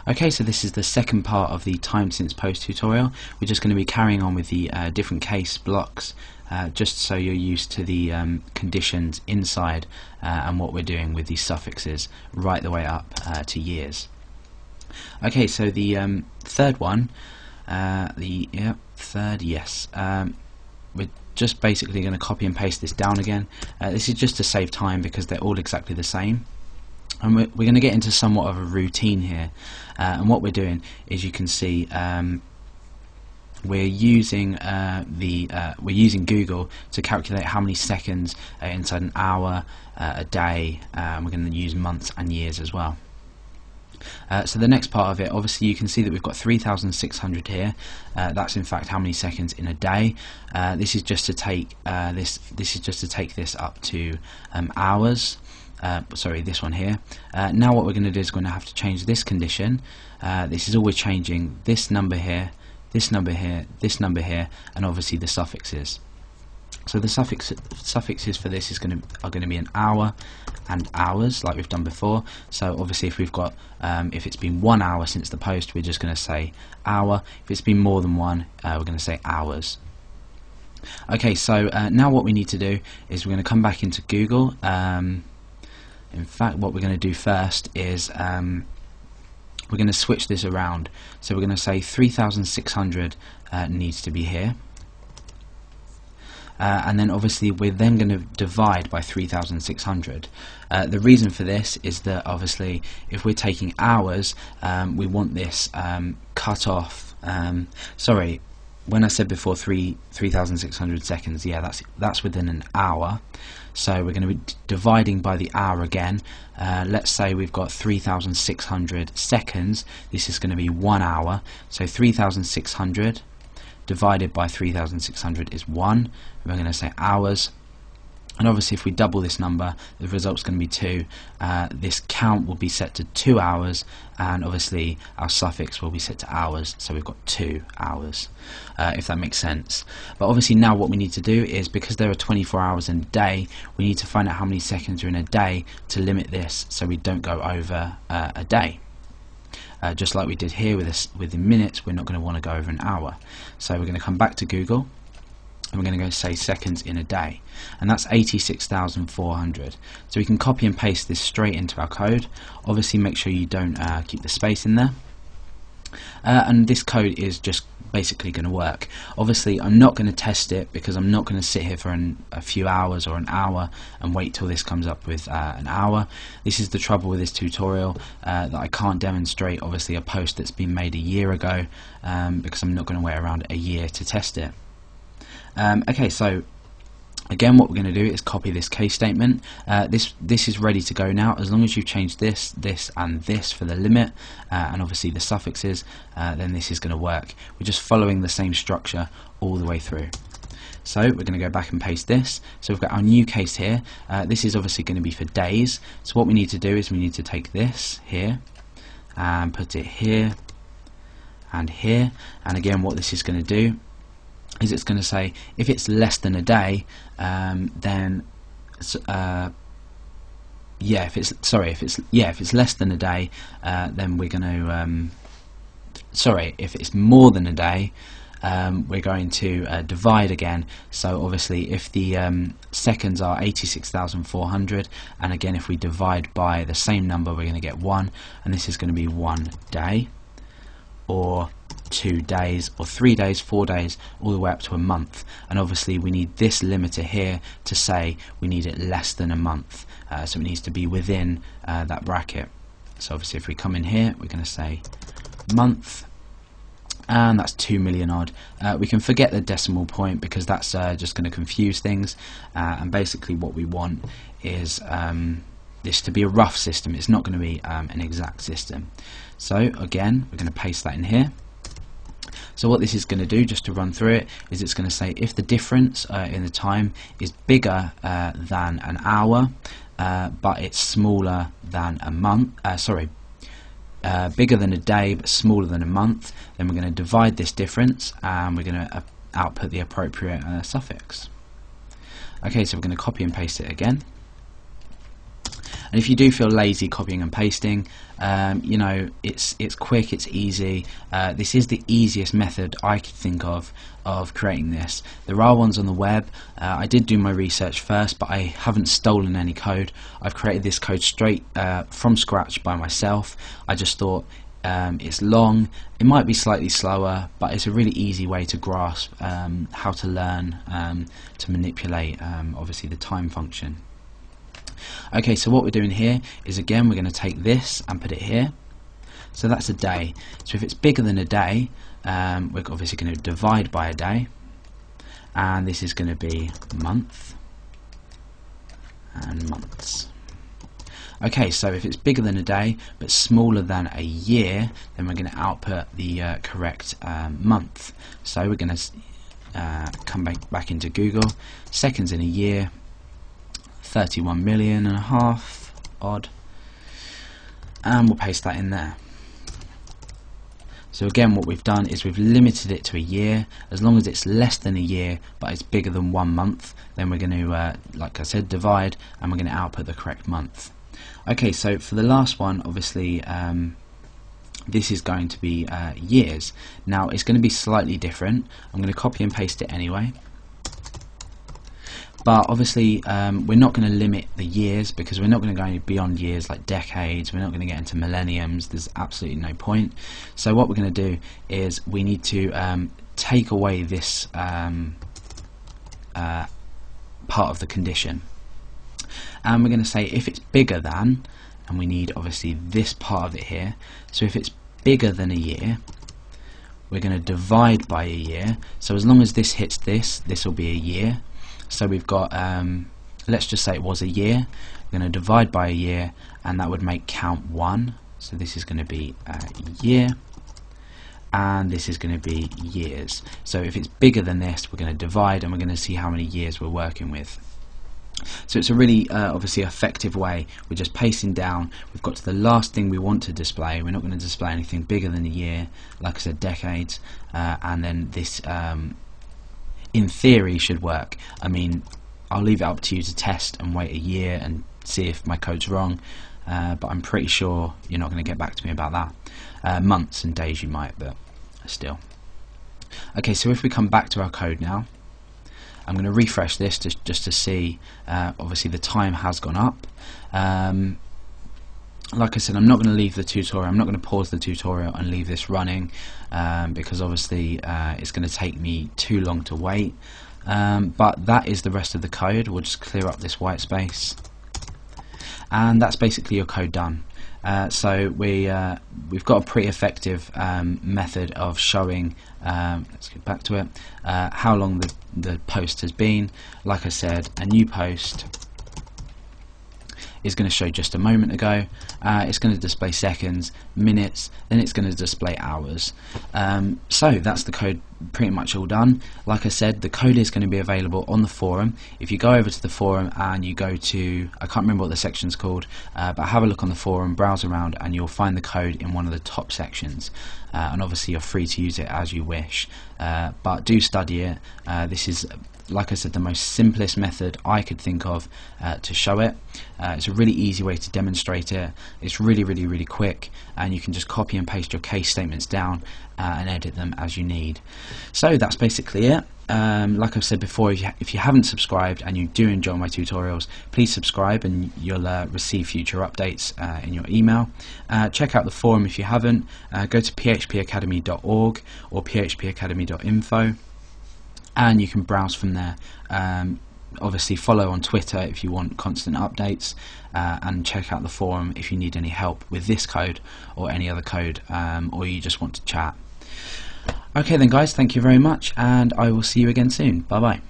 Okay, so this is the second part of the time since post tutorial. We're just going to be carrying on with the different case blocks, just so you're used to the conditions inside and what we're doing with these suffixes right the way up to years. Okay, so the third one, we're just basically going to copy and paste this down again. This is just to save time because they're all exactly the same. And we're going to get into somewhat of a routine here, and what we're doing is, you can see, we're using Google to calculate how many seconds inside an hour, a day, and we're going to use months and years as well. So the next part of it, obviously, you can see that we've got 3,600 here. That's in fact how many seconds in a day. This is just to take this is just to take this up to hours. Sorry, this one here. Now what we're going to do is we're going to have to change this condition. This is always changing this number here, this number here, this number here, and obviously the suffixes. So the suffixes for this are going to be an hour and hours, like we've done before. So obviously, if we've got if it's been 1 hour since the post, we're just going to say hour. If it's been more than one, we're going to say hours. Okay, so now what we need to do is we're going to come back into Google. In fact, what we're going to do first is we're going to switch this around. So we're going to say 3,600 needs to be here. And then obviously we're then going to divide by 3,600. The reason for this is that obviously if we're taking hours, we want this cut off. Sorry, when I said before 3,600 seconds, yeah, that's within an hour. So we're going to be dividing by the hour again. Let's say we've got 3,600 seconds. This is going to be 1 hour. So 3,600 divided by 3,600 is 1. We're going to say hours. And obviously if we double this number, the result's going to be 2. This count will be set to 2 hours, and obviously our suffix will be set to hours, so we've got 2 hours, if that makes sense. But obviously now what we need to do is, because there are 24 hours in a day, we need to find out how many seconds are in a day to limit this so we don't go over a day. Just like we did here with the minutes, we're not going to want to go over an hour. So we're going to come back to Google, and we're going to go say seconds in a day, and that's 86,400. So we can copy and paste this straight into our code. Obviously make sure you don't keep the space in there, and this code is just basically going to work. Obviously I'm not going to test it because I'm not going to sit here for a few hours or an hour and wait till this comes up with an hour. This is the trouble with this tutorial, that I can't demonstrate obviously a post that's been made a year ago, because I'm not going to wait around a year to test it. Okay, so again what we're going to do is copy this case statement. This is ready to go now. As long as you've changed this, this and this for the limit, and obviously the suffixes, then this is going to work. We're just following the same structure all the way through. So we're going to go back and paste this. So we've got our new case here. This is obviously going to be for days. So what we need to do is we need to take this here and put it here and here. And again what this is going to do is it's going to say if it's less than a day, then if it's less than a day, then we're going to if it's more than a day, we're going to divide again. So obviously if the seconds are 86,400, and again if we divide by the same number, we're going to get 1, and this is going to be 1 day, or 2 days, or 3 days, 4 days, all the way up to a month. And obviously we need this limiter here to say we need it less than a month, so it needs to be within that bracket. So obviously if we come in here, we're going to say month, and that's 2 million odd. We can forget the decimal point because that's just going to confuse things, and basically what we want is this to be a rough system. It's not going to be an exact system. So again we're going to paste that in here. So what this is going to do, just to run through it, is it's going to say if the difference in the time is bigger than an hour, but it's smaller than a month, bigger than a day but smaller than a month, then we're going to divide this difference and we're going to output the appropriate suffix. Okay, so we're going to copy and paste it again. And if you do feel lazy copying and pasting, you know, it's quick, it's easy. This is the easiest method I could think of creating this. There are ones on the web. I did do my research first, but I haven't stolen any code. I've created this code straight from scratch by myself. I just thought it's long, it might be slightly slower, but it's a really easy way to grasp how to learn to manipulate obviously the time function. Okay, so what we're doing here is, again, we're going to take this and put it here. So that's a day. So if it's bigger than a day, we're obviously going to divide by a day, and this is going to be month and months. Okay, so if it's bigger than a day but smaller than a year, then we're going to output the correct month. So we're going to come back into Google, seconds in a year, 31 million and a half odd, and we'll paste that in there. So again, what we've done is we've limited it to a year. As long as it's less than a year but it's bigger than 1 month, then we're going to, like I said, divide, and we're going to output the correct month. Okay, so for the last one, obviously this is going to be years. Now it's going to be slightly different. I'm going to copy and paste it anyway. But obviously we're not going to limit the years, because we're not going to go any beyond years like decades. We're not going to get into millenniums. There's absolutely no point. So what we're going to do is we need to take away this part of the condition. And we're going to say if it's bigger than, and we need obviously this part of it here. So if it's bigger than a year, we're going to divide by a year. So as long as this hits this, this will be a year. So we've got, let's just say it was a year. We're going to divide by a year, and that would make count 1. So this is going to be a year, and this is going to be years. So if it's bigger than this, we're going to divide, and we're going to see how many years we're working with. So it's a really obviously effective way. We're just pasting down. We've got to the last thing we want to display. We're not going to display anything bigger than a year, like I said, decades, and then this in theory should work. I mean, I'll leave it up to you to test and wait a year and see if my code's wrong, but I'm pretty sure you're not going to get back to me about that. Months and days you might, but still. Okay, so if we come back to our code now, I'm going to refresh this just to see, obviously the time has gone up. Like I said, I'm not going to leave the tutorial. I'm not going to pause the tutorial and leave this running, because obviously it's going to take me too long to wait. But that is the rest of the code. We'll just clear up this white space, and that's basically your code done. So we've got a pretty effective method of showing, let's get back to it, how long the post has been. Like I said, a new post is going to show just a moment ago. It's going to display seconds, minutes, then it's going to display hours. So that's the code pretty much all done. Like I said, the code is going to be available on the forum. If you go over to the forum and you go to, I can't remember what the section's called, but have a look on the forum, browse around, and you'll find the code in one of the top sections. And obviously you're free to use it as you wish, but do study it. This is, like I said, the most simplest method I could think of to show it. It's a really easy way to demonstrate it. It's really quick, and you can just copy and paste your case statements down and edit them as you need. So that's basically it. Like I've said before, if you haven't subscribed and you do enjoy my tutorials, please subscribe and you'll receive future updates in your email. Check out the forum if you haven't. Go to phpacademy.org or phpacademy.info, and you can browse from there. Obviously follow on Twitter if you want constant updates, and check out the forum if you need any help with this code or any other code, or you just want to chat. Okay then guys, thank you very much, and I will see you again soon. Bye bye.